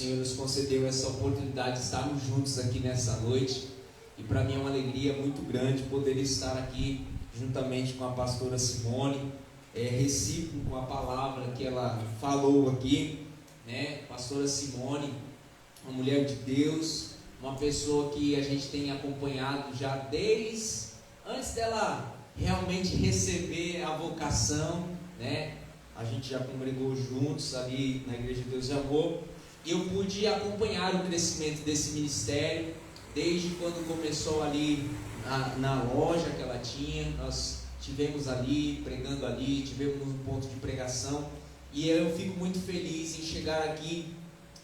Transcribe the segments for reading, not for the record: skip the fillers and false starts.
Senhor nos concedeu essa oportunidade de estarmos juntos aqui nessa noite. E para mim é uma alegria muito grande poder estar aqui juntamente com a pastora Simone, recíproco com a palavra que ela falou aqui, né? Pastora Simone, uma mulher de Deus, uma pessoa que a gente tem acompanhado já desde antes dela realmente receber a vocação, né? A gente já congregou juntos ali na Igreja de Deus e Amor, e eu pude acompanhar o crescimento desse ministério desde quando começou ali na loja que ela tinha. Nós tivemos ali, pregando ali, tivemos um ponto de pregação, e eu fico muito feliz em chegar aqui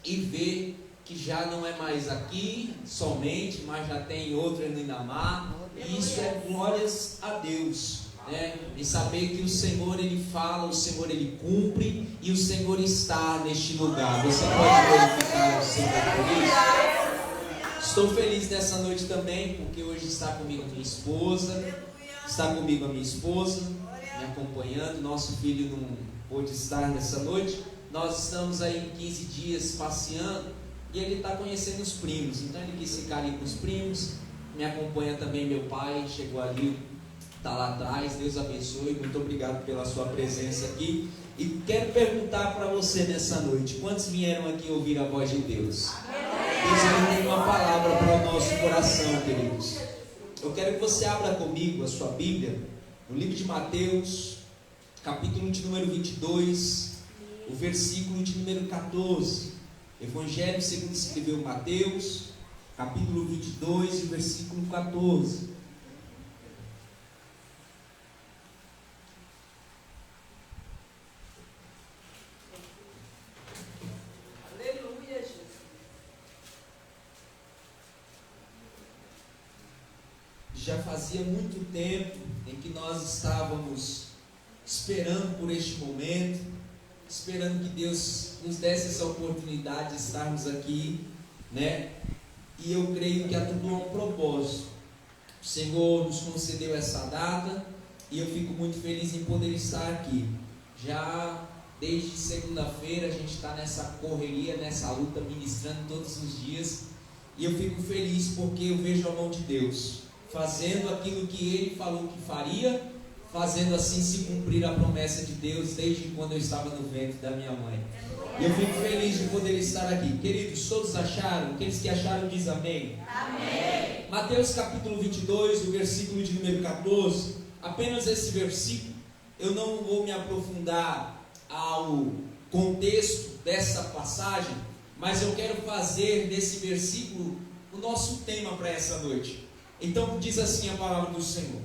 e ver que já não é mais aqui somente, mas já tem outra no Inamar, e isso é glórias a Deus, né? E saber que o Senhor Ele fala, o Senhor Ele cumpre, e o Senhor está neste lugar. Você pode glorificar o Senhor por isso? Estou feliz nessa noite também, porque hoje está comigo a minha esposa, me acompanhando. Nosso filho não pôde estar nessa noite. Nós estamos aí em 15 dias passeando, e ele está conhecendo os primos, então ele quis ficar ali com os primos. Me acompanha também meu pai, chegou ali, está lá atrás. Deus abençoe, muito obrigado pela sua presença aqui. E quero perguntar para você nessa noite: quantos vieram aqui ouvir a voz de Deus? Deus tem uma palavra para o nosso coração, queridos. Eu quero que você abra comigo a sua Bíblia no livro de Mateus, capítulo de número 22, o versículo de número 14. Evangelho segundo escreveu Mateus, capítulo 22, e versículo 14. Aleluia, Jesus. Já fazia muito tempo em que nós estávamos esperando por este momento, esperando que Deus nos desse essa oportunidade de estarmos aqui, né? E eu creio que há tudo um propósito. O Senhor nos concedeu essa data, e eu fico muito feliz em poder estar aqui. Já desde segunda-feira a gente está nessa correria, nessa luta, ministrando todos os dias, e eu fico feliz porque eu vejo a mão de Deus fazendo aquilo que Ele falou que faria, fazendo assim se cumprir a promessa de Deus desde quando eu estava no ventre da minha mãe. E eu fico feliz de poder estar aqui. Queridos, todos acharam? Aqueles que acharam, diz amém. Amém. Mateus capítulo 22, o versículo de número 14. Apenas esse versículo. Eu não vou me aprofundar ao contexto dessa passagem, mas eu quero fazer desse versículo o nosso tema para essa noite. Então diz assim a palavra do Senhor: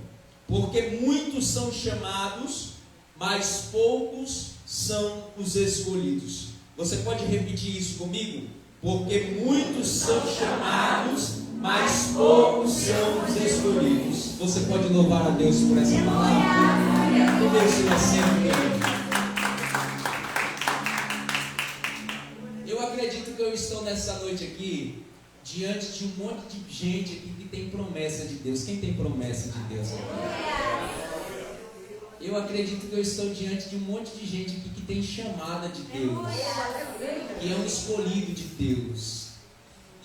porque muitos são chamados, mas poucos são os escolhidos. Você pode repetir isso comigo? Porque muitos são chamados, mas poucos são os escolhidos. Você pode louvar a Deus por essa palavra? Que Deus seja sempre. Eu acredito que eu estou nessa noite aqui diante de um monte de gente aqui que tem promessa de Deus. Quem tem promessa de Deus? Eu acredito que eu estou diante de um monte de gente aqui que tem chamada de Deus, que é um escolhido de Deus.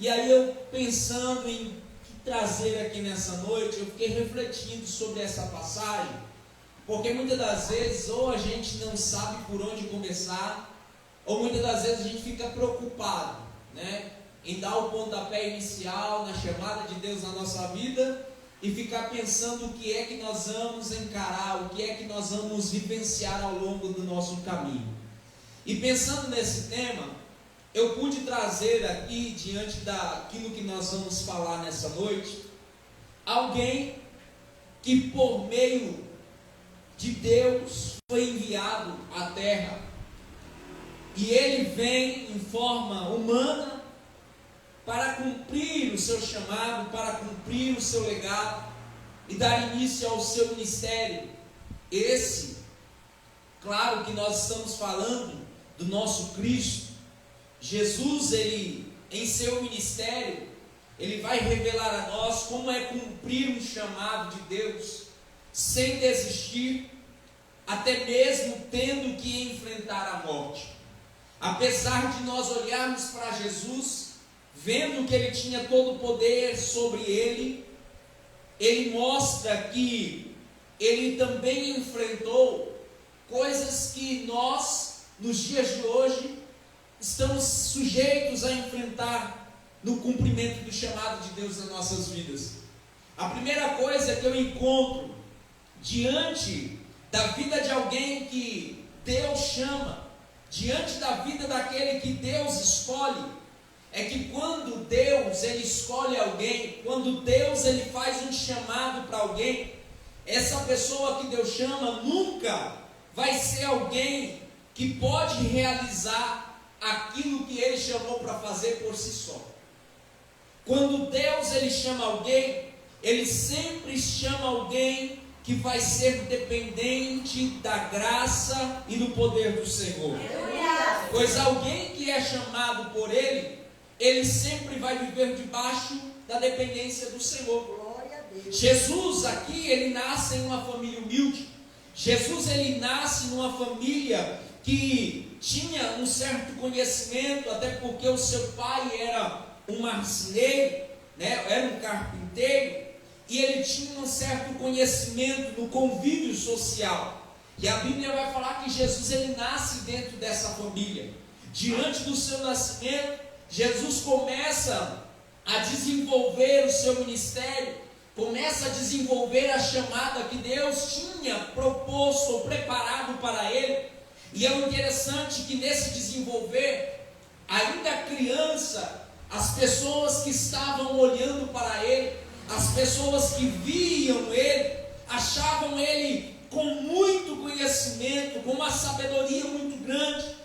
E aí eu, pensando em trazer aqui nessa noite, eu fiquei refletindo sobre essa passagem, porque muitas das vezes ou a gente não sabe por onde começar, ou muitas das vezes a gente fica preocupado, né, em dar o pontapé inicial na chamada de Deus na nossa vida, e ficar pensando o que é que nós vamos encarar, o que é que nós vamos vivenciar ao longo do nosso caminho. E pensando nesse tema, eu pude trazer aqui, diante daquilo que nós vamos falar nessa noite, alguém que por meio de Deus foi enviado à terra, e ele vem em forma humana para cumprir o seu chamado, para cumprir o seu legado e dar início ao seu ministério. Esse, claro que nós estamos falando do nosso Cristo. Jesus, ele, em seu ministério, ele vai revelar a nós como é cumprir um chamado de Deus, sem desistir, até mesmo tendo que enfrentar a morte. apesar de nós olharmos para Jesus, vendo que Ele tinha todo o poder sobre Ele, Ele mostra que Ele também enfrentou coisas que nós, nos dias de hoje, estamos sujeitos a enfrentar no cumprimento do chamado de Deus nas nossas vidas. A primeira coisa que eu encontro diante da vida de alguém que Deus chama, diante da vida daquele que Deus escolhe, é que quando Deus ele escolhe alguém, quando Deus ele faz um chamado para alguém, essa pessoa que Deus chama nunca vai ser alguém que pode realizar aquilo que Ele chamou para fazer por si só. Quando Deus ele chama alguém, Ele sempre chama alguém que vai ser dependente da graça e do poder do Senhor. Pois alguém que é chamado por Ele, ele sempre vai viver debaixo da dependência do Senhor. Jesus aqui, ele nasce em uma família humilde. Jesus, ele nasce numa família que tinha um certo conhecimento, até porque o seu pai era um marceneiro, né? Era um carpinteiro, e ele tinha um certo conhecimento no convívio social. E a Bíblia vai falar que Jesus, ele nasce dentro dessa família. Diante do seu nascimento, Jesus começa a desenvolver o seu ministério, começa a desenvolver a chamada que Deus tinha proposto ou preparado para ele. E é interessante que nesse desenvolver, ainda criança, as pessoas que estavam olhando para ele, as pessoas que viam ele, achavam ele com muito conhecimento, com uma sabedoria muito grande.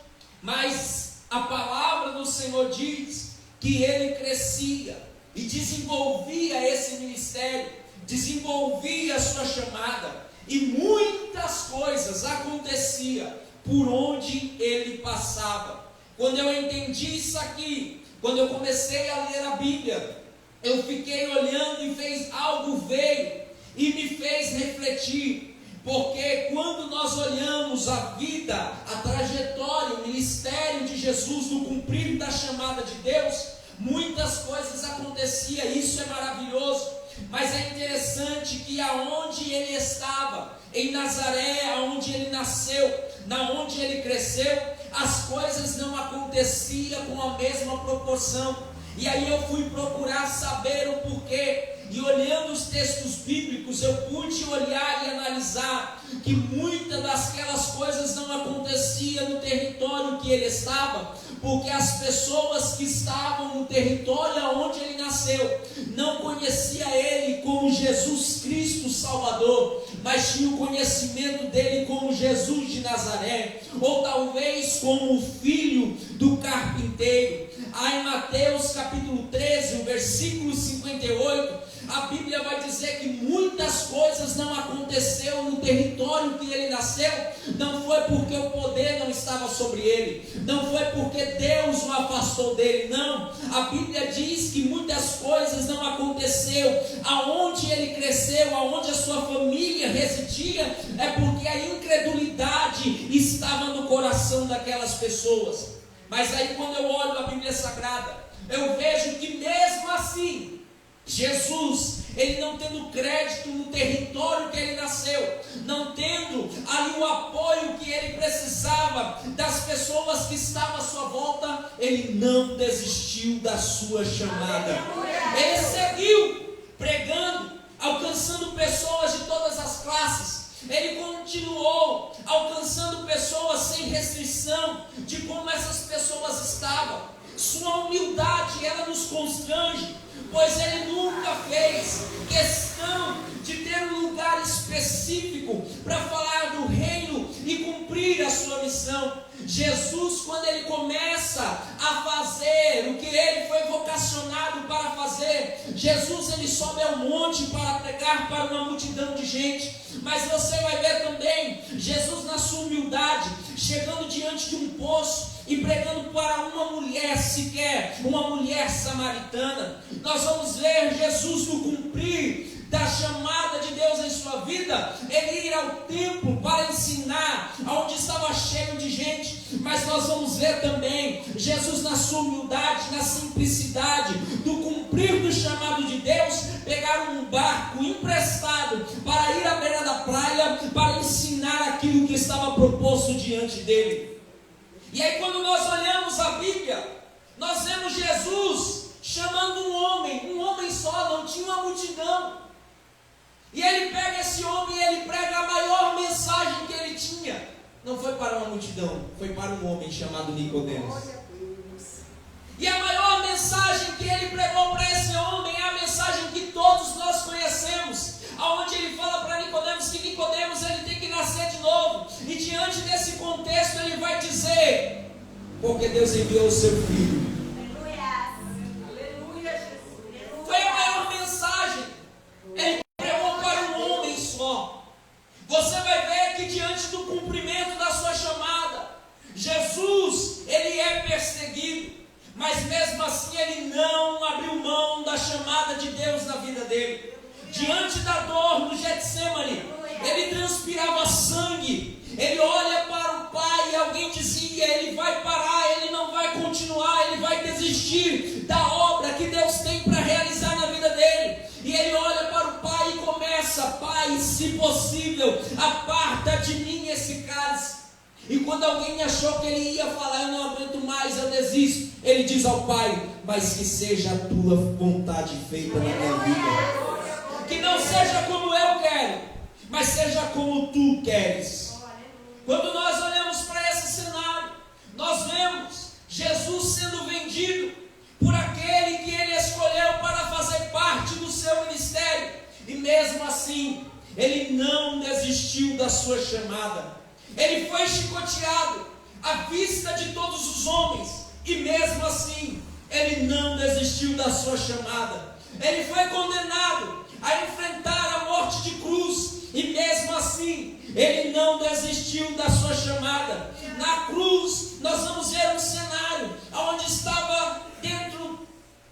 Mas a palavra do Senhor diz que ele crescia e desenvolvia esse ministério, desenvolvia a sua chamada, e muitas coisas aconteciam por onde ele passava. Quando eu entendi isso aqui, quando eu comecei a ler a Bíblia, eu fiquei olhando e fez algo veio e me fez refletir, porque quando nós olhamos a vida, a trajetória, o ministério de Jesus no cumprir da chamada de Deus, muitas coisas aconteciam, isso é maravilhoso. Mas é interessante que aonde ele estava, em Nazaré, aonde ele nasceu, na onde ele cresceu, as coisas não aconteciam com a mesma proporção. E aí eu fui procurar saber o porquê, e olhando os textos bíblicos, eu pude olhar e analisar que muitas daquelas coisas não aconteciam no território que ele estava, porque as pessoas que estavam no território onde ele nasceu não conheciam ele como Jesus Cristo Salvador, mas tinham o conhecimento dele como Jesus de Nazaré, ou talvez como o filho do carpinteiro. Aí em Mateus capítulo 13, o versículo 58, a Bíblia vai dizer que muitas coisas não aconteceram no território que ele nasceu, não foi porque o poder não estava sobre ele, não foi porque Deus o afastou dele, não. A Bíblia diz que muitas coisas não aconteceram aonde ele cresceu, aonde a sua família residia, é porque a incredulidade estava no coração daquelas pessoas. Mas aí quando eu olho a Bíblia Sagrada, eu vejo que mesmo assim, Jesus, ele não tendo crédito no território que ele nasceu, não tendo ali o apoio que ele precisava das pessoas que estavam à sua volta, ele não desistiu da sua chamada. Ele seguiu pregando, alcançando pessoas de todas as classes. Ele continuou alcançando pessoas sem restrição de como essas pessoas estavam. Sua humildade, ela nos constrange, pois ele nunca fez questão de ter um lugar específico para falar do reino e cumprir a sua missão. Jesus, quando ele começa a fazer o que ele foi vocacionado para fazer, Jesus ele sobe ao monte para pregar para uma multidão de gente. Mas você vai ver também Jesus na sua humildade, chegando diante de um poço e pregando para uma mulher sequer, uma mulher samaritana. Nós vamos ver Jesus no cumprir da chamada de Deus em sua vida, ele ir ao templo para ensinar, onde estava cheio de gente. mas nós vamos ver também Jesus na sua humildade, na simplicidade do cumprir do chamado de Deus, pegar um barco emprestado para ir à beira da praia, para ensinar aquilo que estava proposto diante dele. E aí quando nós olhamos a Bíblia, nós vemos Jesus chamando um homem só, não tinha uma multidão. E ele pega esse homem e ele prega a maior mensagem que ele tinha. Não foi para uma multidão, foi para um homem chamado Nicodemos. E a maior mensagem que ele pregou para esse homem é a mensagem que todos nós conhecemos, aonde ele fala para Nicodemos que Nicodemos ele tem que nascer de novo. E diante desse contexto ele vai dizer: porque Deus enviou o seu filho. Aleluia, Jesus. Foi a maior mensagem. Ele pregou para um homem só. Você vai ver que diante do cumprimento da sua chamada, Jesus, ele é perseguido, mas mesmo assim ele não abriu mão da chamada de Deus na vida dele. Diante da dor no Getsemane, ele transpirava sangue. Ele olha para o Pai e alguém dizia: ele vai parar, ele não vai continuar, ele vai desistir da obra que Deus tem para realizar na vida dele. E ele olha para o Pai e começa: Pai, se possível, aparta de mim esse cálice. E quando alguém achou que ele ia falar: eu não aguento mais, eu desisto, ele diz ao Pai: mas que seja a tua vontade feita na minha vida. Que não seja como eu quero, mas seja como tu queres. Quando nós olhamos para esse cenário, nós vemos Jesus sendo vendido por aquele que ele escolheu para fazer parte do seu ministério. E mesmo assim, ele não desistiu da sua chamada. Ele foi chicoteado à vista de todos os homens. E mesmo assim, ele não desistiu da sua chamada. Ele foi condenado a enfrentar a morte de cruz. E mesmo assim, ele não desistiu da sua chamada. Na cruz, nós vamos ver um cenário onde estava dentro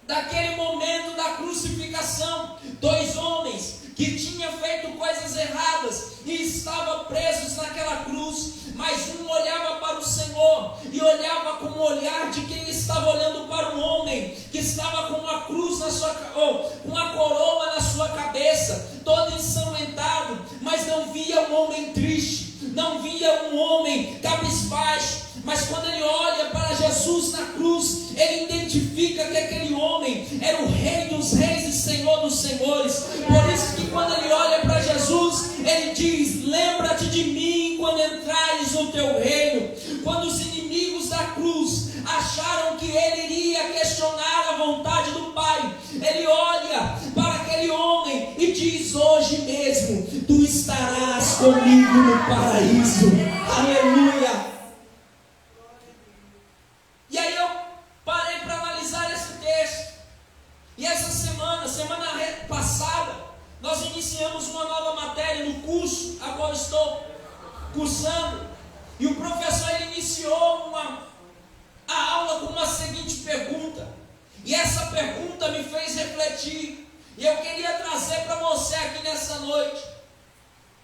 daquele momento da crucificação, dois homens que tinham feito coisas erradas e estavam presos naquela cruz. Mas um olhava para o Senhor e olhava com o olhar de quem estava olhando para um homem que estava com uma cruz na sua, com uma coroa na sua cabeça, todo ensanguentado, mas não via um homem triste, não via um homem cabisbaixo. Mas quando ele olha para Jesus na cruz, ele identifica que aquele homem era o Rei dos Reis e Senhor dos Senhores. Por isso que quando ele olha para Jesus, ele diz: lembra-te de mim quando entrares no teu reino. Quando os inimigos da cruz acharam que ele iria questionar a vontade do Pai, ele olha para aquele homem e diz: hoje mesmo tu estarás comigo no paraíso. Aleluia. E aí eu parei para analisar esse texto. E essa semana passada, nós iniciamos uma nova matéria no curso a qual estou cursando. E o professor ele iniciou a aula com uma seguinte pergunta. E essa pergunta me fez refletir. E eu queria trazer para você aqui nessa noite.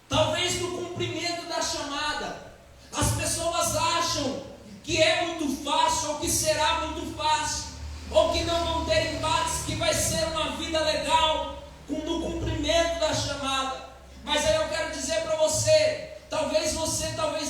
Talvez no cumprimento da chamada, as pessoas acham que é muito fácil, ou que será muito fácil, ou que não vão ter embates, que vai ser uma vida legal no cumprimento da chamada. Mas aí eu quero dizer para você talvez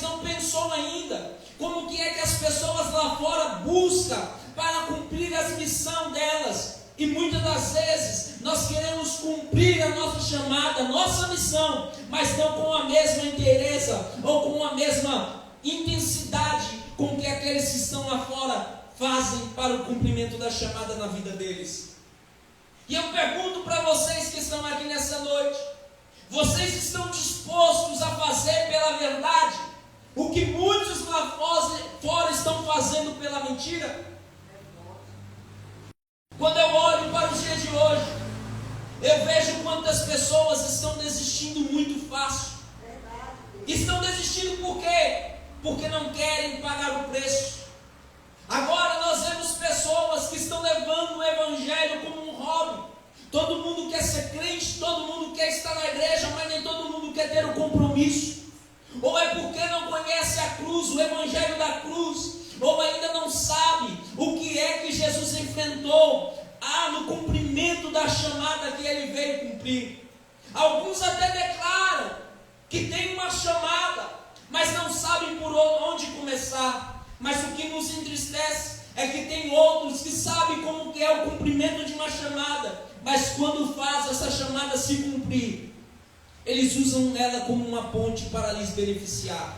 não pensou ainda como que é que as pessoas lá fora buscam para cumprir a missão delas. E muitas das vezes nós queremos cumprir a nossa chamada, a nossa missão, mas não com a mesma inteireza ou com a mesma intensidade com que aqueles que estão lá fora fazem para o cumprimento da chamada na vida deles. E eu pergunto para vocês que estão aqui nessa noite: vocês estão dispostos a fazer pela verdade o que muitos lá fora estão fazendo pela mentira? Quando eu olho para os dias de hoje, eu vejo quantas pessoas estão desistindo muito fácil. Estão desistindo por quê? Porque não querem pagar o preço. Agora nós vemos pessoas que estão levando o evangelho como um hobby. Todo mundo quer ser crente, todo mundo quer estar na igreja, mas nem todo mundo quer ter o compromisso. ou é porque não conhece a cruz, o evangelho da cruz, ou ainda não sabe o que é que Jesus enfrentou no cumprimento da chamada que ele veio cumprir. Alguns até declaram que tem uma chamada, mas não sabem por onde começar. Mas o que nos entristece é que tem outros que sabem como que é o cumprimento de uma chamada, mas quando faz essa chamada se cumprir, eles usam ela como uma ponte para lhes beneficiar,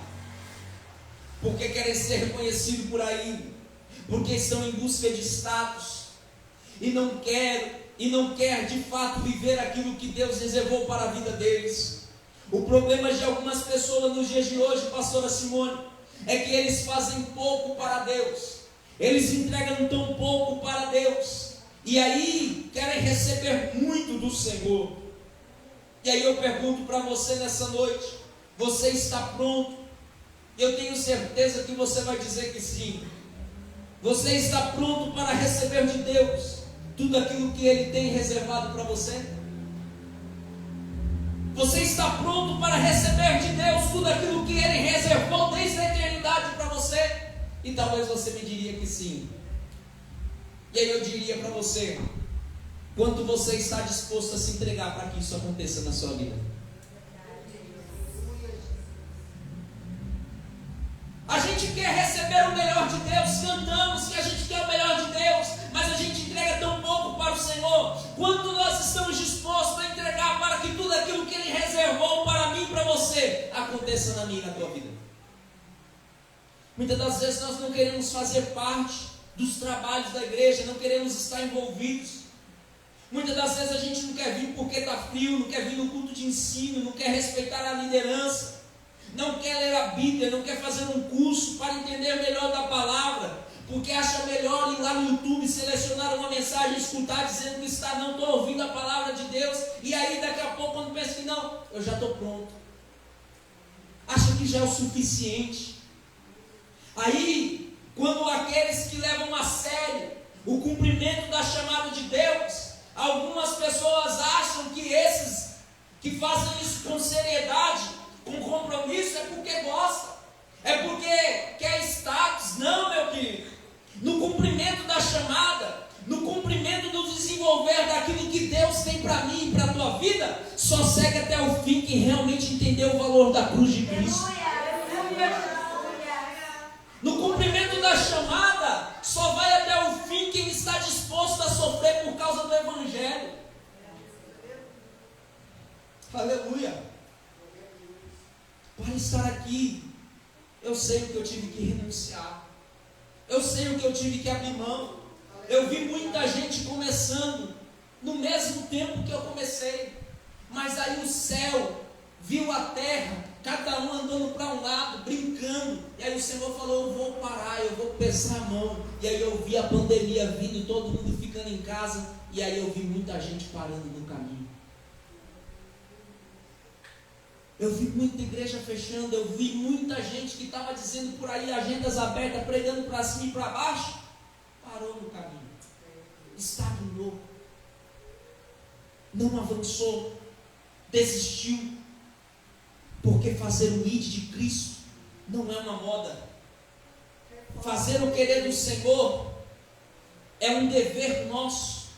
porque querem ser reconhecidos por aí, porque estão em busca de status, e não quer de fato viver aquilo que Deus reservou para a vida deles. O problema de algumas pessoas nos dias de hoje, pastora Simone, é que eles fazem pouco para Deus, eles entregam tão pouco para Deus, e aí querem receber muito do Senhor. E aí eu pergunto para você nessa noite: você está pronto? Eu tenho certeza que você vai dizer que sim. Você está pronto para receber de Deus tudo aquilo que Ele tem reservado para você? Você está pronto para receber de Deus tudo aquilo que Ele reservou desde a eternidade para você? E talvez você me diria que sim. E aí eu diria para você: quanto você está disposto a se entregar para que isso aconteça na sua vida? A gente quer receber o melhor de Deus, cantamos que a gente quer o melhor de Deus, mas a gente entrega tão pouco para o Senhor. Quanto nós estamos dispostos a entregar para que tudo aquilo que Ele reservou para mim e para você aconteça na minha e na tua vida? Muitas das vezes nós não queremos fazer parte dos trabalhos da igreja, não queremos estar envolvidos. Muitas das vezes a gente não quer vir porque está frio, não quer vir no culto de ensino, não quer respeitar a liderança, não quer ler a Bíblia, não quer fazer um curso para entender melhor da palavra, porque acha melhor ir lá no YouTube, selecionar uma mensagem e escutar dizendo que não estou ouvindo a palavra de Deus, e aí daqui a pouco quando pensa que não, eu já estou pronto, acha que já é o suficiente. Aí, quando aqueles que levam a sério o cumprimento da chamada de Deus, algumas pessoas acham que esses que fazem isso com seriedade, com compromisso, é porque gosta, é porque quer status. Não, meu querido. No cumprimento da chamada, no cumprimento do desenvolver daquilo que Deus tem para mim e para a tua vida, só segue até o fim quem realmente entendeu o valor da cruz de Cristo. No cumprimento da chamada, só vai até o fim quem está disposto a sofrer por causa do Evangelho. Aleluia. Para estar aqui, eu sei o que eu tive que renunciar, eu sei o que eu tive que abrir mão. Eu vi muita gente começando no mesmo tempo que eu comecei, mas aí o céu viu a terra, cada um andando para um lado, brincando, e aí o Senhor falou: eu vou parar, eu vou pesar a mão. E aí eu vi a pandemia vindo, todo mundo ficando em casa, e aí eu vi muita gente parando no caminho. Eu vi muita igreja fechando, eu vi muita gente que estava dizendo por aí, agendas abertas, pregando para cima e para baixo, parou no caminho, estagnou, não avançou, desistiu, porque fazer o ID de Cristo não é uma moda. Fazer o querer do Senhor é um dever nosso,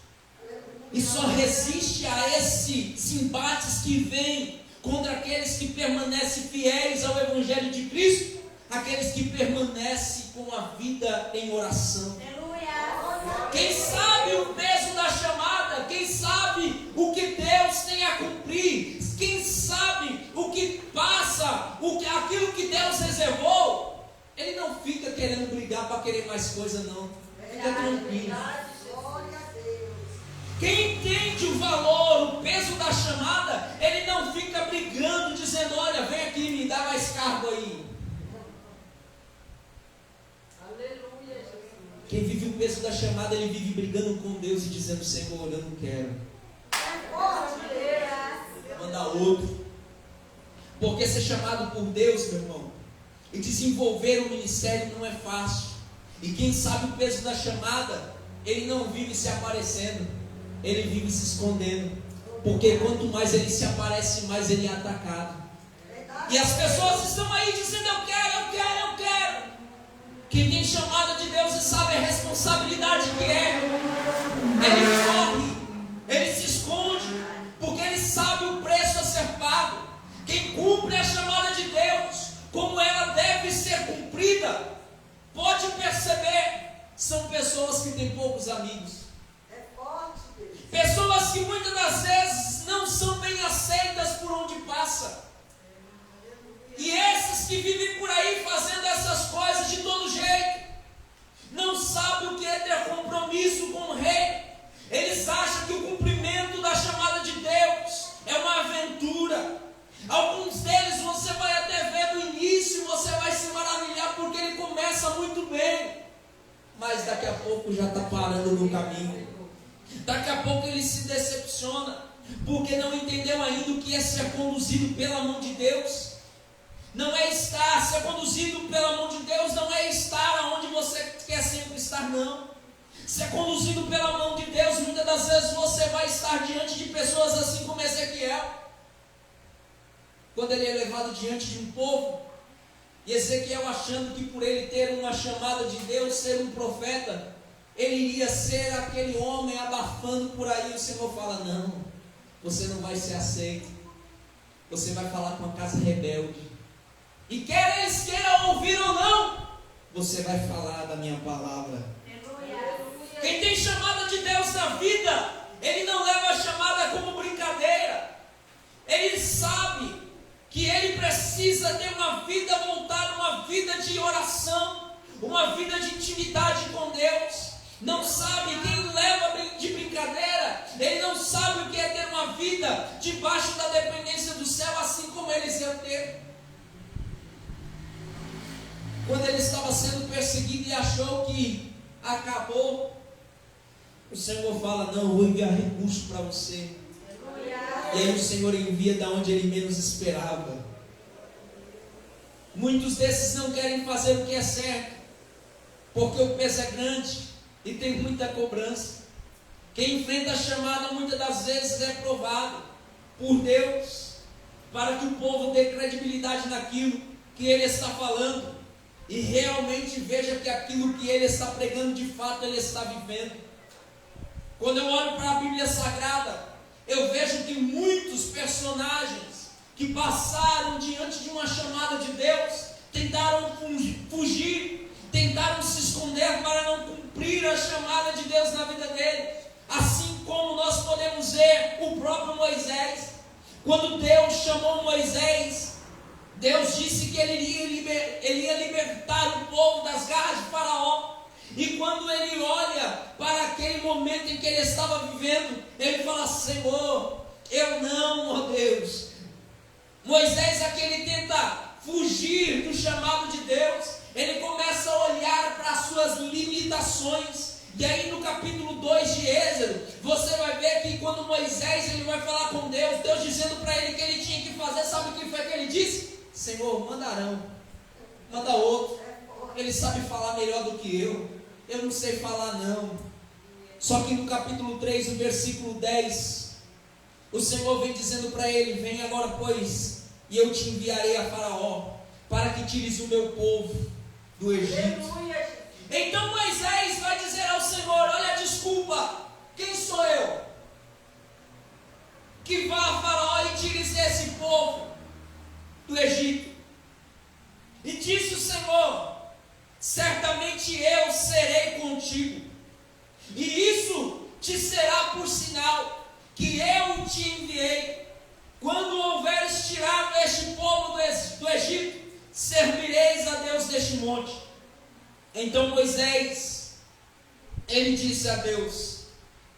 e só resiste a esses embates que vêm contra aqueles que permanecem fiéis ao Evangelho de Cristo, aqueles que permanecem com a vida em oração. Quem sabe o peso da chamada, quem sabe o que Deus tem a cumprir, quem sabe o que passa, aquilo que Deus reservou, ele não fica querendo brigar para querer mais coisa, não. Fica tranquilo. Quem entende o valor, o peso da chamada, ele não fica brigando, dizendo: olha, vem aqui, me dá mais cargo aí. Aleluia, Jesus. Quem vive o peso da chamada, ele vive brigando com Deus e dizendo: Senhor, eu não quero. Manda outro. Porque ser chamado por Deus, meu irmão, e desenvolver o ministério não é fácil. E quem sabe o peso da chamada, ele não vive se aparecendo, ele vive se escondendo. Porque quanto mais ele se aparece, mais ele é atacado. E as pessoas estão aí dizendo: eu quero, eu quero, eu quero. Quem tem chamada de Deus e sabe a responsabilidade que é, ele corre, ele se esconde, porque ele sabe o preço a ser pago. Quem cumpre a chamada de Deus, como ela deve ser cumprida, pode perceber, são pessoas que têm poucos amigos. Pessoas que muitas das vezes não são bem aceitas por onde passa. E esses que vivem por aí fazendo essas coisas de todo jeito, não sabem o que é ter compromisso com o Rei. Eles acham que o cumprimento da chamada de Deus é uma aventura. Alguns deles você vai até ver no início, você vai se maravilhar porque ele começa muito bem, mas daqui a pouco já está parando no caminho. Daqui a pouco ele se decepciona, porque não entendeu ainda o que é ser conduzido pela mão de Deus. Não é estar, ser conduzido pela mão de Deus não é estar onde você quer sempre estar, não. Ser conduzido pela mão de Deus, muitas das vezes você vai estar diante de pessoas assim como Ezequiel. Quando ele é levado diante de um povo, e Ezequiel achando que por ele ter uma chamada de Deus, ser um profeta, ele iria ser aquele homem abafando por aí. O Senhor fala: não, você não vai ser aceito, você vai falar com a casa rebelde, e quer eles queiram ouvir ou não, você vai falar da minha palavra. Quem tem chamada de Deus na vida, ele não leva a chamada como brincadeira. Ele sabe que ele precisa ter uma vida voltada, uma vida de oração, uma vida de intimidade com Deus. Não sabe, quem leva de brincadeira, ele não sabe o que é ter uma vida debaixo da dependência do céu, assim como Eliseu teve. Quando ele estava sendo perseguido e achou que acabou, o Senhor fala: não, eu vou enviar recurso para você. E aí o Senhor envia da onde ele menos esperava. Muitos desses não querem fazer o que é certo, porque o peso é grande e tem muita cobrança. Quem enfrenta a chamada muitas das vezes é provado por Deus, para que o povo dê credibilidade naquilo que ele está falando, e realmente veja que aquilo que ele está pregando de fato ele está vivendo. Quando eu olho para a Bíblia Sagrada, eu vejo que muitos personagens que passaram diante de uma chamada de Deus tentaram fugir, tentaram se esconder para não cumprir a chamada de Deus na vida dele. Assim como nós podemos ver o próprio Moisés. Quando Deus chamou Moisés, Deus disse que ele ia libertar o povo das garras de Faraó. E quando ele olha para aquele momento em que ele estava vivendo, ele fala: Senhor, eu não, ó Deus. Moisés aqui ele tenta fugir do chamado de Deus. Ele começa a olhar para as suas limitações. E aí no capítulo 2 de Êxodo, você vai ver que quando Moisés ele vai falar com Deus, Deus dizendo para ele que ele tinha que fazer, sabe o que foi que ele disse? Senhor, manda Arão, manda outro, ele sabe falar melhor do que eu não sei falar não. Só que no capítulo 3, no versículo 10, o Senhor vem dizendo para ele: vem agora pois, e eu te enviarei a Faraó, para que tires o meu povo do Egito. Então Moisés vai dizer ao Senhor: olha, desculpa, quem sou eu que vá a Faraó e tire esse povo do Egito? E disse o Senhor: certamente eu serei contigo, e isso te será por sinal que eu te enviei. Quando houveres tirado este povo do Egito, servireis a Deus deste monte. Então Moisés, ele disse a Deus: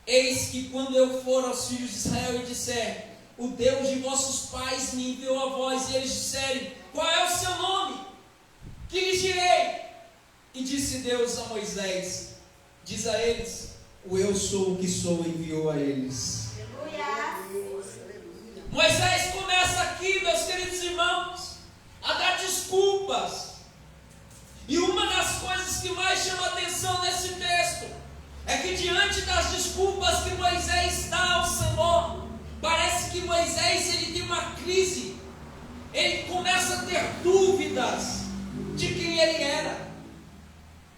eis que quando eu for aos filhos de Israel e disser: o Deus de vossos pais me enviou a vós, e eles disserem: qual é o seu nome? Que lhes direi? E disse Deus a Moisés: diz a eles: o eu sou o que sou enviou a eles. Moisés começa aqui, meus queridos irmãos, a dar desculpas. E uma das coisas que mais chama atenção nesse texto é que diante das desculpas que Moisés dá ao Senhor, parece que Moisés ele tem uma crise. ele começa a ter dúvidas de quem ele era.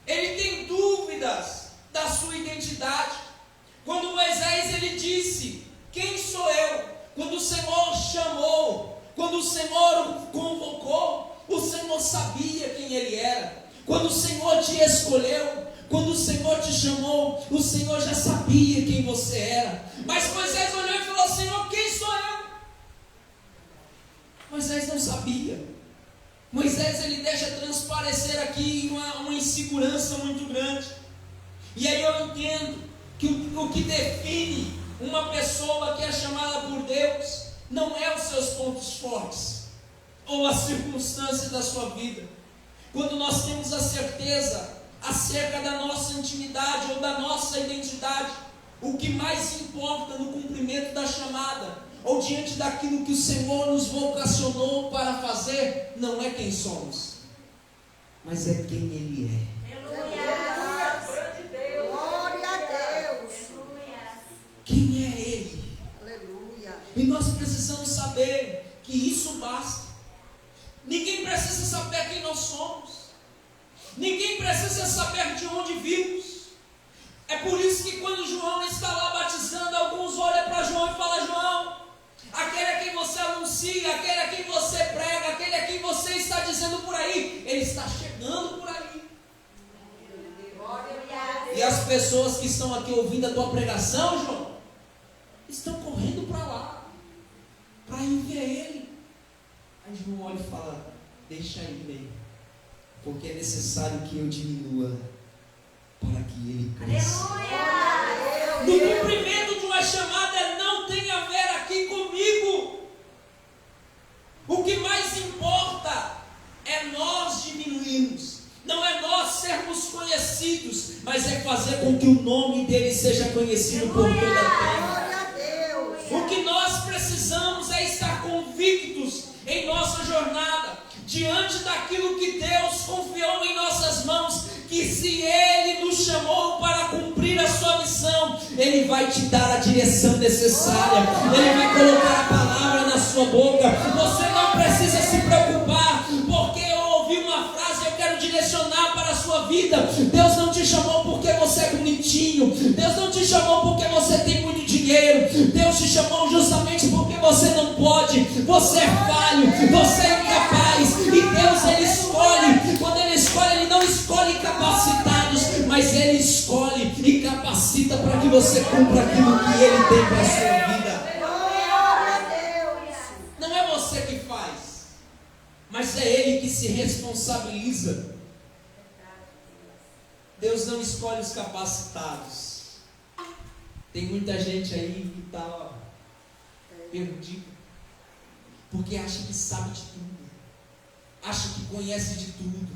Ele tem dúvidas da sua identidade. Quando Moisés ele disse: quem sou eu? Quando o Senhor chamou, quando o Senhor o convocou, o Senhor sabia quem ele era. Quando o Senhor te escolheu, quando o Senhor te chamou, o Senhor já sabia quem você era. Mas Moisés olhou e falou: Senhor, quem sou eu? Moisés não sabia. Moisés ele deixa transparecer aqui uma insegurança muito grande. E aí eu entendo que o que define uma pessoa que é chamada por Deus não é os seus pontos fortes ou as circunstâncias da sua vida. Quando nós temos a certeza acerca da nossa intimidade ou da nossa identidade, o que mais importa no cumprimento da chamada ou diante daquilo que o Senhor nos vocacionou para fazer, não é quem somos, mas é quem Ele é. Glória a Deus. Quem é Ele? Aleluia. E nós precisamos saber que isso basta. Ninguém precisa saber quem nós somos. Ninguém precisa saber de onde vimos. É por isso que quando João está lá batizando, alguns olham para João e falam: João, aquele a quem você anuncia, aquele a quem você prega, aquele a quem você está dizendo por aí, ele está chegando por aí. E as pessoas que estão aqui ouvindo a tua pregação, João, estão correndo para lá, para ir ver ele. Aí João olha e fala: deixa ele aí, porque é necessário que eu diminua para que ele cresça. No cumprimento de uma chamada não tem a ver aqui comigo. O que mais importa é nós diminuirmos. Não é nós sermos conhecidos, mas é fazer com que o nome dele seja conhecido por toda a terra. O que nós precisamos é estar convictos em nossa jornada, diante daquilo que Deus confiou em nossas mãos, que se Ele nos chamou para cumprir a sua missão, Ele vai te dar a direção necessária, Ele vai colocar a palavra na sua boca. Você não precisa se preocupar, porque eu ouvi uma frase, eu quero direcionar para a sua vida. Deus não te chamou porque você é bonitinho, Deus não te chamou porque você tem muito dinheiro, Deus te chamou justamente porque você não pode, você é falho, você é incapaz, e Deus ele escolhe. Quando ele escolhe, ele não escolhe capacitados, mas ele escolhe e capacita para que você cumpra aquilo que ele tem para a sua vida. Não é você que faz, mas é ele que se responsabiliza. Deus não escolhe os capacitados. Tem muita gente aí que está perdida, porque acha que sabe de tudo, acha que conhece de tudo,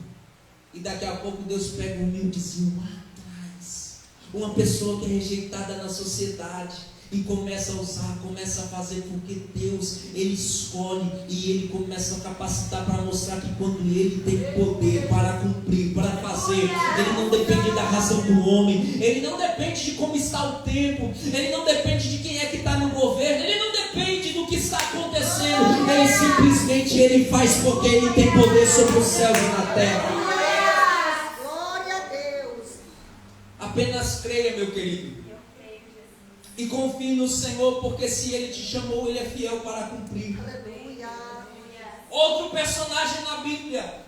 e daqui a pouco Deus pega um humildezinho lá atrás, uma pessoa que é rejeitada na sociedade, e começa a usar, começa a fazer, porque Deus, Ele escolhe e Ele começa a capacitar para mostrar que quando Ele tem poder para cumprir, para fazer, Ele não depende da razão do homem, Ele não depende de como está o tempo, Ele não depende de quem é que está no governo, Ele não depende do que está acontecendo, Ele simplesmente Ele faz porque Ele tem poder sobre os céus e na terra. Glória a Deus. Apenas creia, meu querido. E confie no Senhor, porque se Ele te chamou, Ele é fiel para cumprir. Aleluia. Outro personagem na Bíblia,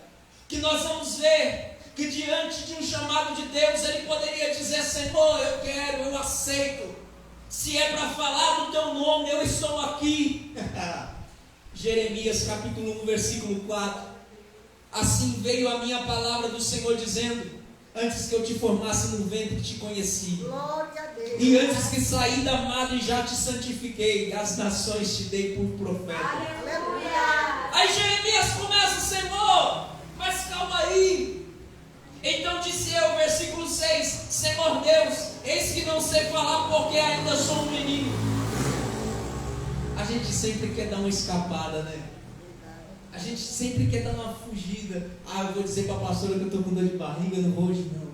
que nós vamos ver, que diante de um chamado de Deus, ele poderia dizer: Senhor, eu quero, eu aceito. Se é para falar do teu nome, eu estou aqui. Jeremias capítulo 1, versículo 4. Assim veio a minha palavra do Senhor dizendo: antes que eu te formasse no ventre te conheci, Glória a Deus. e antes que saí da madre já te santifiquei, as nações te dei por profeta. Aleluia. Aí Jeremias começa: Senhor, mas calma aí. Então disse eu, versículo 6: Senhor Deus, eis que não sei falar, porque ainda sou um menino. A gente sempre quer dar uma escapada, né? A gente sempre quer dar uma fugida. Eu vou dizer para a pastora que eu estou com dor de barriga, não vou hoje não.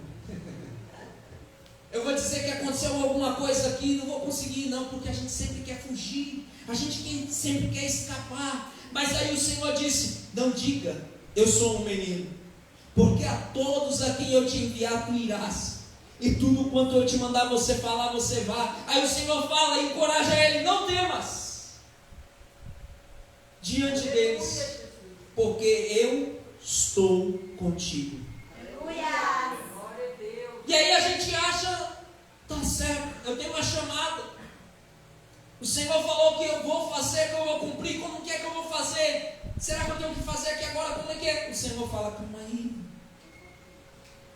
Eu vou dizer que aconteceu alguma coisa aqui, não vou conseguir não, porque a gente sempre quer fugir, a gente sempre quer escapar. Mas aí o Senhor disse: não diga, eu sou um menino, porque a todos a quem eu te enviar tu irás, e tudo quanto eu te mandar você falar, você vá. Aí o Senhor fala e encoraja ele: não temas diante deles, porque eu estou contigo. E aí a gente acha, tá certo, eu tenho uma chamada, o Senhor falou que eu vou fazer, que eu vou cumprir. Como que é que eu vou fazer? Será que eu tenho que fazer aqui agora? Como é que é? O Senhor fala: calma aí,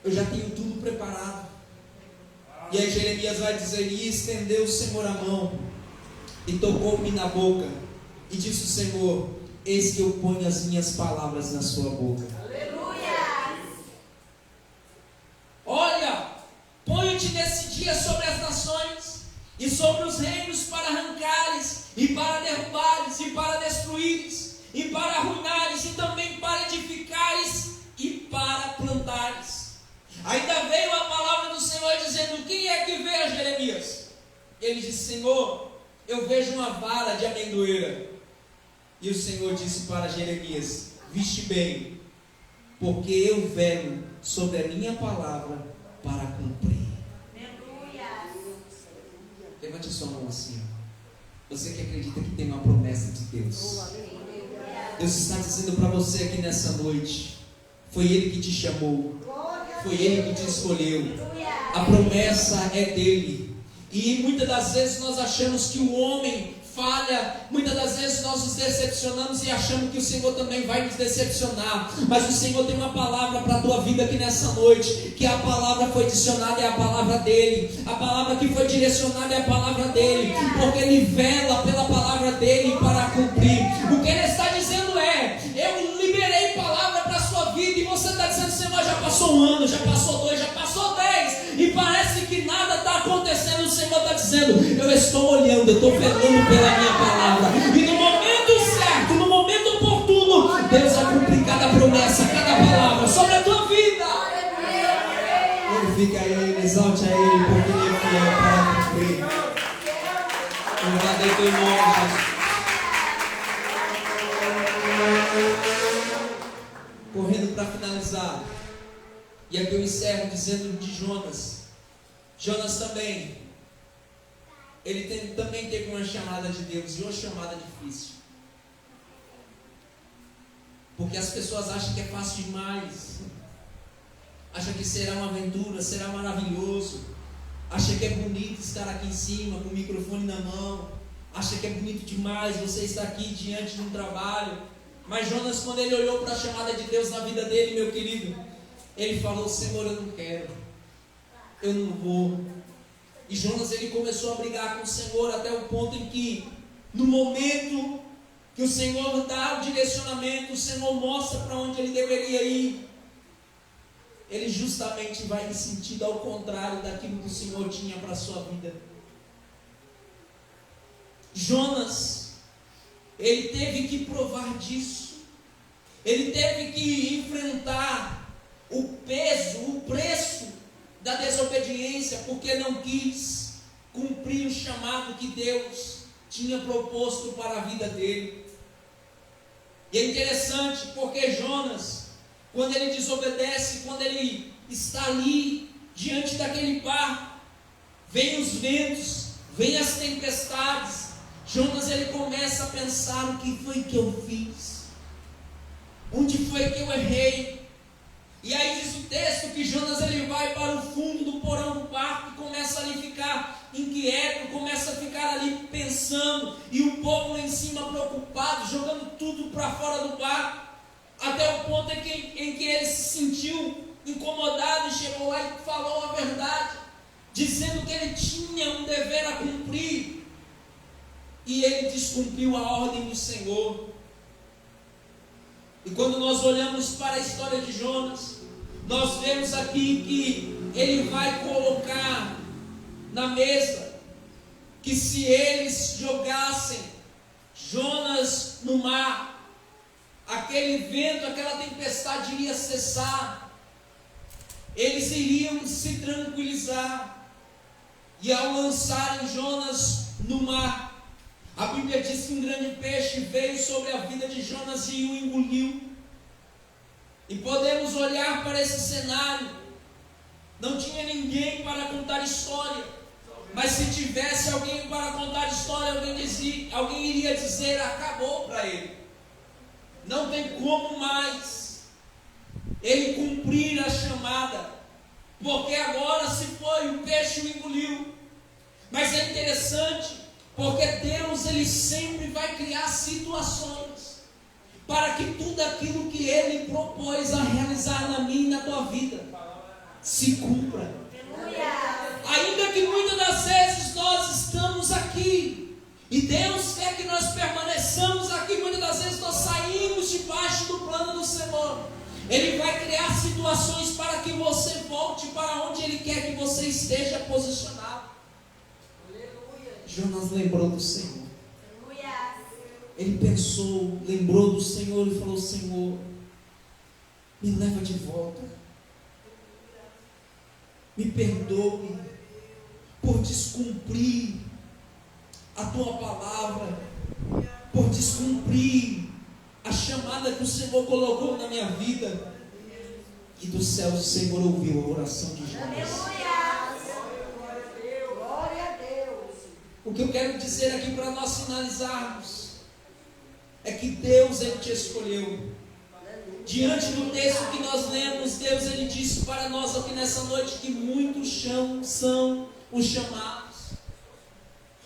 eu já tenho tudo preparado. E aí Jeremias vai dizer: e estendeu o Senhor a mão e tocou-me na boca, e disse o Senhor: eis que eu ponho as minhas palavras na sua boca. Aleluia! Olha, ponho-te nesse dia sobre as nações e sobre os reinos, para arrancares e para derrubares e para destruires e para arruinares e também para edificares e para plantares. Ainda veio a palavra do Senhor dizendo: quem é que vê, Jeremias? Ele disse: Senhor, eu vejo uma vara de amendoeira. E o Senhor disse para Jeremias: viste bem, porque eu velo sobre a minha palavra para cumprir. Levante a sua mão assim. Você que acredita que tem uma promessa de Deus. Deus está dizendo para você aqui nessa noite: foi Ele que te chamou, foi Ele que te escolheu. A promessa é dele. E muitas das vezes nós achamos que o homem falha, muitas das vezes nós nos decepcionamos e achamos que o Senhor também vai nos decepcionar. Mas o Senhor tem uma palavra para a tua vida aqui nessa noite, que a palavra foi direcionada, é a palavra dele. A palavra que foi direcionada é a palavra dele, porque ele vela pela palavra dele para cumprir. O que ele está dizendo é: eu liberei palavra para a sua vida, e você está dizendo: Senhor, já passou um ano, já passou 2, já passou 10, e parece que nada está acontecendo. O Senhor está dizendo: eu estou olhando, eu estou velando pela minha palavra, e no momento certo, no momento oportuno, Deus vai cumprir cada promessa, cada palavra sobre a tua vida. Glorifica a Ele, exalte a Ele, porque Ele é fiel para cumprir. Louvado é teu nome, Jesus. Correndo para finalizar, e aqui eu encerro dizendo de Jonas. Jonas também, ele também teve uma chamada de Deus, e uma chamada difícil, porque as pessoas acham que é fácil demais, acham que será uma aventura, será maravilhoso, acham que é bonito estar aqui em cima com o microfone na mão, acham que é bonito demais você estar aqui diante de um trabalho. Mas Jonas, quando ele olhou para a chamada de Deus na vida dele, meu querido, ele falou: Senhor, eu não quero, eu não vou. E Jonas, ele começou a brigar com o Senhor, até o ponto em que, no momento que o Senhor dá o direcionamento, o Senhor mostra para onde ele deveria ir, ele justamente vai em sentido ao contrário daquilo que o Senhor tinha para a sua vida. Jonas, ele teve que provar disso, ele teve que enfrentar o peso, o preço da desobediência, porque não quis cumprir o chamado que Deus tinha proposto para a vida dele. E é interessante porque Jonas, quando ele desobedece, quando ele está ali diante daquele barco, vem os ventos, vem as tempestades, Jonas, ele começa a pensar: o que foi que eu fiz? Onde foi que eu errei? E aí diz o texto que Jonas, ele vai para o fundo do porão do barco e começa ali a ficar inquieto, começa a ficar ali pensando, e o povo lá em cima preocupado, jogando tudo para fora do barco, até o ponto em que ele se sentiu incomodado e chegou lá e falou a verdade, dizendo que ele tinha um dever a cumprir, e ele descumpriu a ordem do Senhor. E quando nós olhamos para a história de Jonas, nós vemos aqui que ele vai colocar na mesa que se eles jogassem Jonas no mar, aquele vento, aquela tempestade iria cessar, eles iriam se tranquilizar. E ao lançarem Jonas no mar, A Bíblia diz que um grande peixe veio sobre a vida de Jonas e o engoliu. E podemos olhar para esse cenário. Não tinha ninguém para contar história. Mas se tivesse alguém para contar história, alguém iria dizer: acabou para ele. Não tem como mais ele cumprir a chamada, porque agora se foi, o peixe o engoliu. Mas é interessante, porque Deus, Ele sempre vai criar situações para que tudo aquilo que Ele propôs a realizar na minha e na tua vida se cumpra. Ainda que muitas das vezes nós estamos aqui e Deus quer que nós permaneçamos aqui, muitas das vezes nós saímos debaixo do plano do Senhor. Ele vai criar situações para que você volte para onde Ele quer que você esteja posicionado. Jonas lembrou do Senhor. Ele pensou, lembrou do Senhor e falou: Senhor, me leva de volta. Me perdoe por descumprir a tua palavra, por descumprir a chamada que o Senhor colocou na minha vida. E do céu o Senhor ouviu a oração de Jonas. O que eu quero dizer aqui para nós finalizarmos é que Deus, Ele te escolheu. Diante do texto que nós lemos, Deus, Ele disse para nós aqui nessa noite que muitos são os chamados.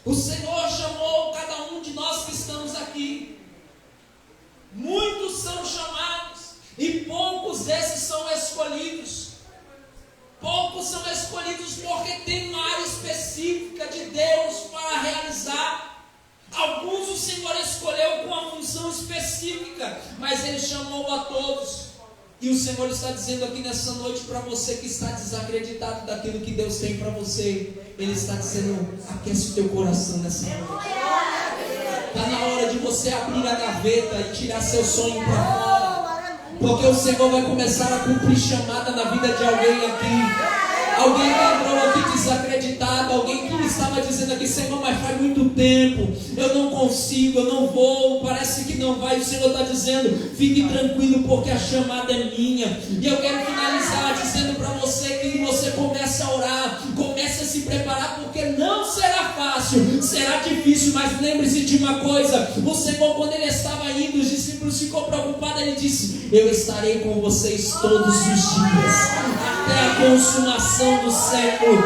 O Senhor chamou cada um de nós que estamos aqui. Muitos são chamados e poucos desses são escolhidos. Poucos são escolhidos porque tem uma área específica de Deus para realizar. Alguns o Senhor escolheu com uma função específica, mas Ele chamou a todos. E o Senhor está dizendo aqui nessa noite para você que está desacreditado daquilo que Deus tem para você. Ele está dizendo: aquece o teu coração nessa noite. Está na hora de você abrir a gaveta e tirar seu sonho para fora, porque o Senhor vai começar a cumprir chamada na vida de alguém aqui. Alguém que entrou aqui desacreditado, alguém que estava dizendo aqui: Senhor, mas faz muito tempo, eu não consigo, eu não vou, parece que não vai. O Senhor está dizendo: fique tranquilo, porque a chamada é minha. E eu quero finalizar dizendo para você que você comece a orar, comece a se preparar, porque não será fácil, será difícil, mas lembre-se de uma coisa: o Senhor, quando Ele estava indo, os discípulos ficou preocupados. Ele disse: eu estarei com vocês todos os dias, até a consumação do século.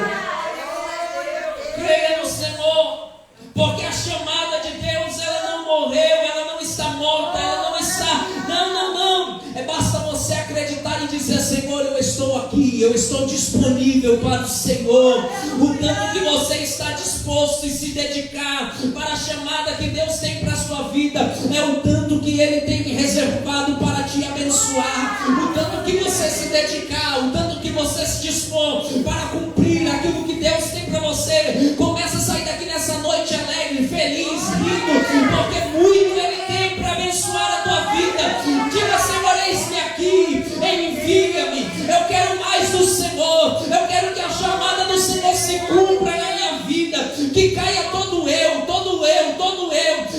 Creia no Senhor, porque a chamada de Deus, ela não morreu, ela não está morta, ela não está, não, basta você acreditar e dizer: Senhor, eu estou aqui, eu estou disponível para o Senhor. O tanto que você está disposto e se dedicar para a chamada que Deus tem para a sua vida, é o tanto que Ele tem reservado para te abençoar. O tanto que você se dedicar, o tanto que você se dispor para cumprir aquilo que Deus tem para você. Começa a sair daqui nessa noite alegre, feliz, rindo, porque muito Ele tem para abençoar a tua vida. Diga: Senhor, eis-me aqui, envia-me. Eu quero mais do Senhor, eu quero que a chamada do Senhor se cumpra na minha vida, que caia todo eu,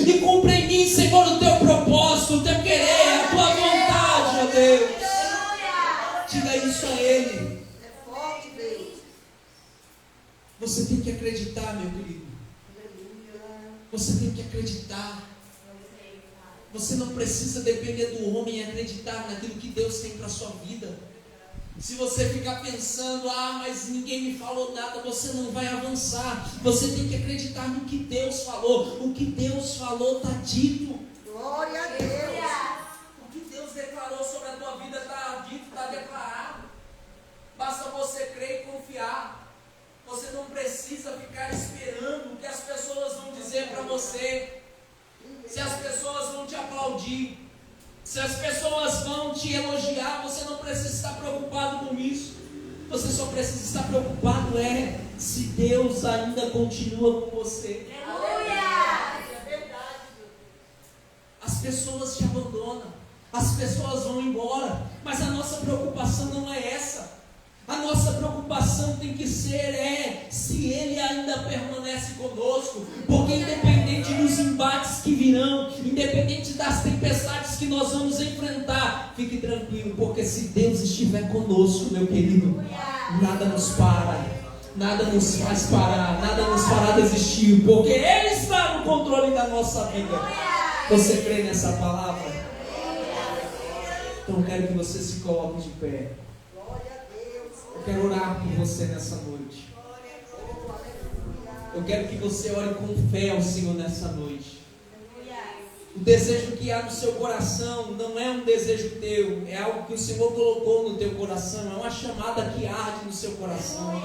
e cumpra em mim, Senhor, o teu propósito, o teu querer, a tua vontade, ó Deus. Diga isso a Ele. Você tem que acreditar, meu querido. Você tem que acreditar. Você não precisa depender do homem e acreditar naquilo que Deus tem para a sua vida. Se você ficar pensando: mas ninguém me falou nada, você não vai avançar. Você tem que acreditar no que Deus falou. O que Deus falou está dito. Glória a Deus. O que Deus declarou sobre a tua vida está dito, está declarado. Basta você crer e confiar. Você não precisa ficar esperando o que as pessoas vão dizer para você. Se as pessoas vão te aplaudir, se as pessoas vão te elogiar, você não precisa estar preocupado com isso. Você só precisa estar preocupado se Deus ainda continua com você. Aleluia! As pessoas te abandonam, as pessoas vão embora, mas a nossa preocupação não é essa. A nossa preocupação tem que ser se Ele ainda permanece conosco, porque independente dos embates que virão, independente das tempestades que nós vamos enfrentar, fique tranquilo, porque se Deus estiver conosco, meu querido, nada nos para, nada nos faz parar, nada nos fará desistir, porque Ele está no controle da nossa vida. Você crê nessa palavra? Então eu quero que você se coloque de pé. Eu quero orar por você nessa noite. Eu quero que você ore com fé ao Senhor nessa noite. O desejo que há no seu coração não é um desejo teu, é algo que o Senhor colocou no teu coração, é uma chamada que arde no seu coração.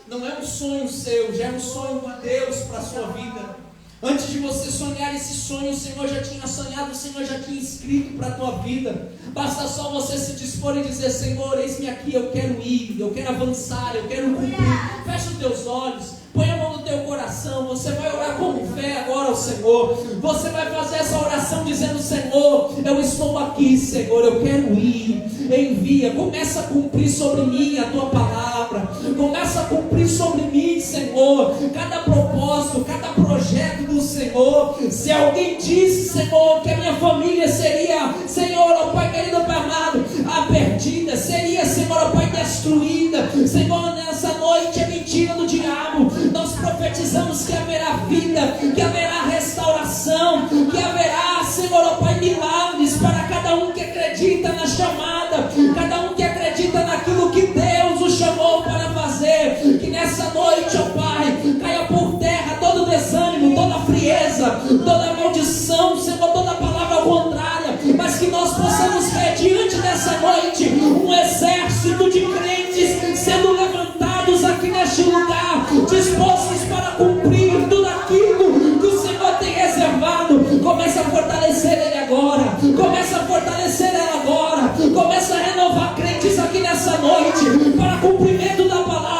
Não é um sonho seu, já é um sonho de Deus para a sua vida. Antes de você sonhar esse sonho, o Senhor já tinha sonhado, o Senhor já tinha escrito para a tua vida. Basta só você se dispor e dizer: Senhor, eis-me aqui, eu quero ir, eu quero avançar, eu quero cumprir. Fecha os teus olhos, põe a mão no teu coração. Você vai orar com fé agora ao Senhor. Você vai fazer essa oração dizendo: Senhor, eu estou aqui, Senhor, eu quero ir. Envia, começa a cumprir sobre mim a tua palavra. Começa a cumprir sobre mim, Senhor, cada propósito, cada projeto do Senhor. Se alguém disse, Senhor, que a minha família seria, Senhor, ó Pai querido, Pai amado, a perdida, seria, Senhor, ó Pai, destruída, Senhor, nessa noite é mentira do diabo. Nós profetizamos que haverá vida, que haverá restauração, que haverá, Senhor, ó Pai, milagres para cada um que acredita na chamada, cada um que acredita naquilo que Deus o chamou para fazer. Que nessa noite, ó Pai, caia por terra todo desânimo, toda frieza, toda maldição, Senhor, toda palavra contrária, mas que nós possamos ver diante dessa noite um exército de crentes sendo levantados aqui neste lugar, dispostos para cumprir tudo aquilo que o Senhor tem reservado. Começa a fortalecer ele agora, começa a fortalecer ela agora, começa a renovar crentes aqui nessa noite para cumprimento da palavra.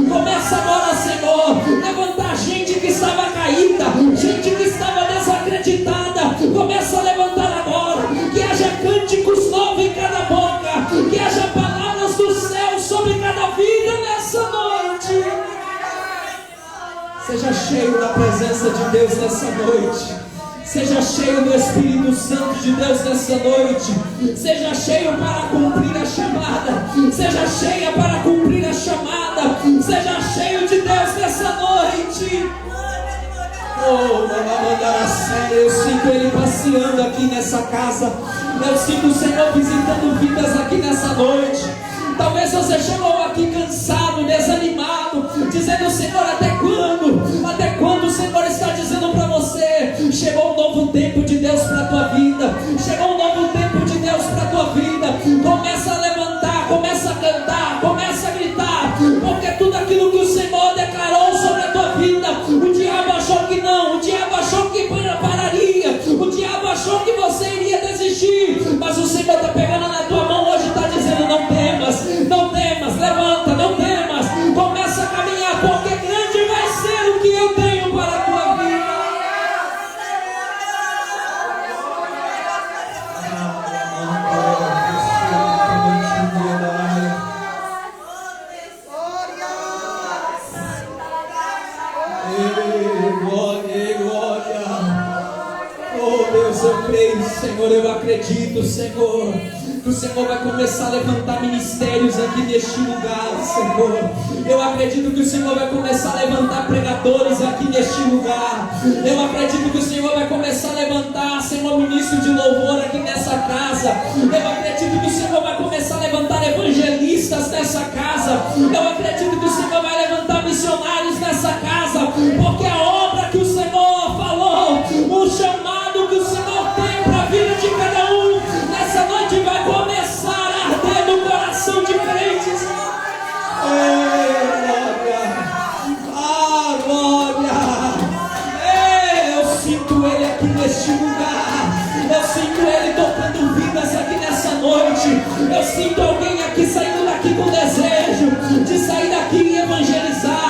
Começa agora, Senhor, levantar gente que estava caída, gente que estava desacreditada. Começa a levantar agora, que haja cânticos novos em cada boca, que haja palavras do céu sobre cada vida nessa noite. Seja cheio da presença de Deus nessa noite. Seja cheio do Espírito Santo de Deus nessa noite. Seja cheio para cumprir a chamada. Seja cheia para cumprir a chamada. Seja cheio de Deus nessa noite. Oh, eu sinto Ele passeando aqui nessa casa. Eu sinto o Senhor visitando vidas aqui nessa noite. Talvez você chegou aqui cansado, desanimado, dizendo: Senhor, até quando? Até quando o Senhor está dizendo para você: chegou um novo tempo de Deus para a tua vida. Chegou um novo tempo de Deus para a tua vida. Começa a levantar, começa a cantar, começa a gritar, porque tudo aquilo que o Senhor declarou sobre a tua vida, o diabo achou que não, o diabo achou que pararia, o diabo achou que você iria desistir, mas o Senhor está pegando na tua mão hoje e está dizendo: não temas, não temas, levanta, não temas, começa a caminhar, porque grande vai ser o que eu tenho para a tua vida. Glória. Oh Deus, eu creio, Senhor, eu acredito, Senhor, que o Senhor vai começar a levantar ministérios aqui neste lugar, Senhor. Eu acredito que o Senhor vai começar a levantar pregadores aqui neste lugar. Eu acredito que o Senhor vai começar a levantar, Senhor, ministro de louvor aqui nessa casa. Eu acredito que o Senhor vai começar a levantar evangelistas nessa casa. Eu acredito que o Senhor vai levantar missionários nessa casa, porque a obra que o Senhor falou, o chamado que o Senhor tem para a vida de cada um, nessa noite vai começar a arder no coração de crentes. Glória! Eu sinto Ele aqui neste lugar. Eu sinto Ele tocando vidas aqui nessa noite. Eu sinto alguém aqui saindo daqui com desejo de sair daqui e evangelizar.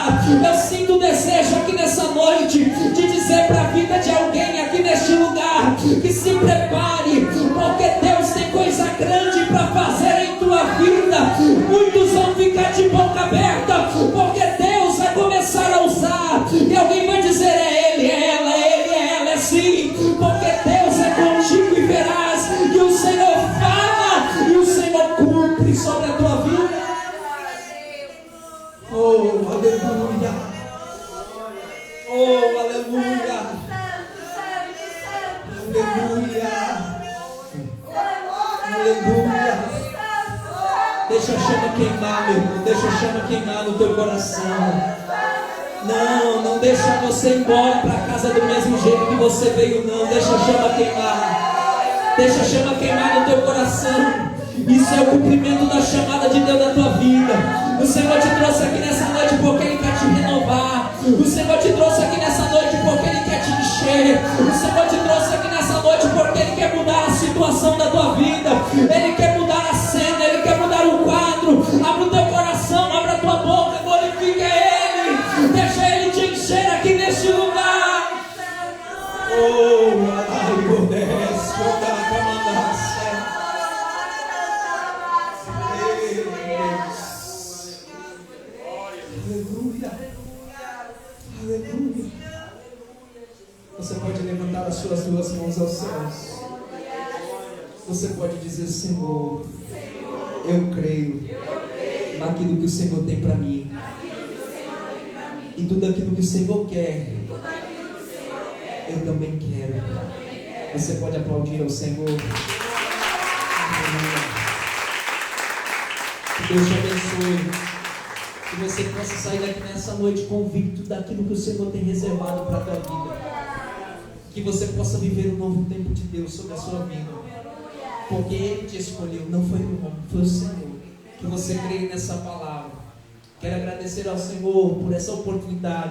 Aleluia. Oh, aleluia. Aleluia. Aleluia. Deixa a chama queimar, meu irmão. Deixa a chama queimar no teu coração. Não deixa você ir embora para casa do mesmo jeito que você veio, não. Deixa a chama queimar. Deixa a chama queimar no teu coração. Isso é o cumprimento da chamada de Deus na tua vida. O Senhor te trouxe aqui nessa noite porque Ele quer te renovar. O Senhor te trouxe aqui nessa noite porque Ele quer te encher. O Senhor te trouxe aqui nessa noite porque Ele quer mudar a situação da tua vida. Ele quer mudar a cena, Ele quer mudar o quadro. Abre o teu coração, abre a tua boca, glorifica Ele. Deixa Ele te encher aqui neste lugar. Oh, ai, meu Deus, aleluia. Aleluia. Você pode levantar as suas duas mãos aos céus. Você pode dizer: Senhor, eu creio naquilo que o Senhor tem para mim. E tudo aquilo que o Senhor quer, eu também quero. Você pode aplaudir ao Senhor. Que Deus te abençoe. Que você possa sair daqui nessa noite convicto daquilo que o Senhor tem reservado para a tua vida. Que você possa viver um novo tempo de Deus sobre a sua vida. Porque Ele te escolheu, não foi o homem, foi o Senhor. Que você creia nessa palavra. Quero agradecer ao Senhor por essa oportunidade.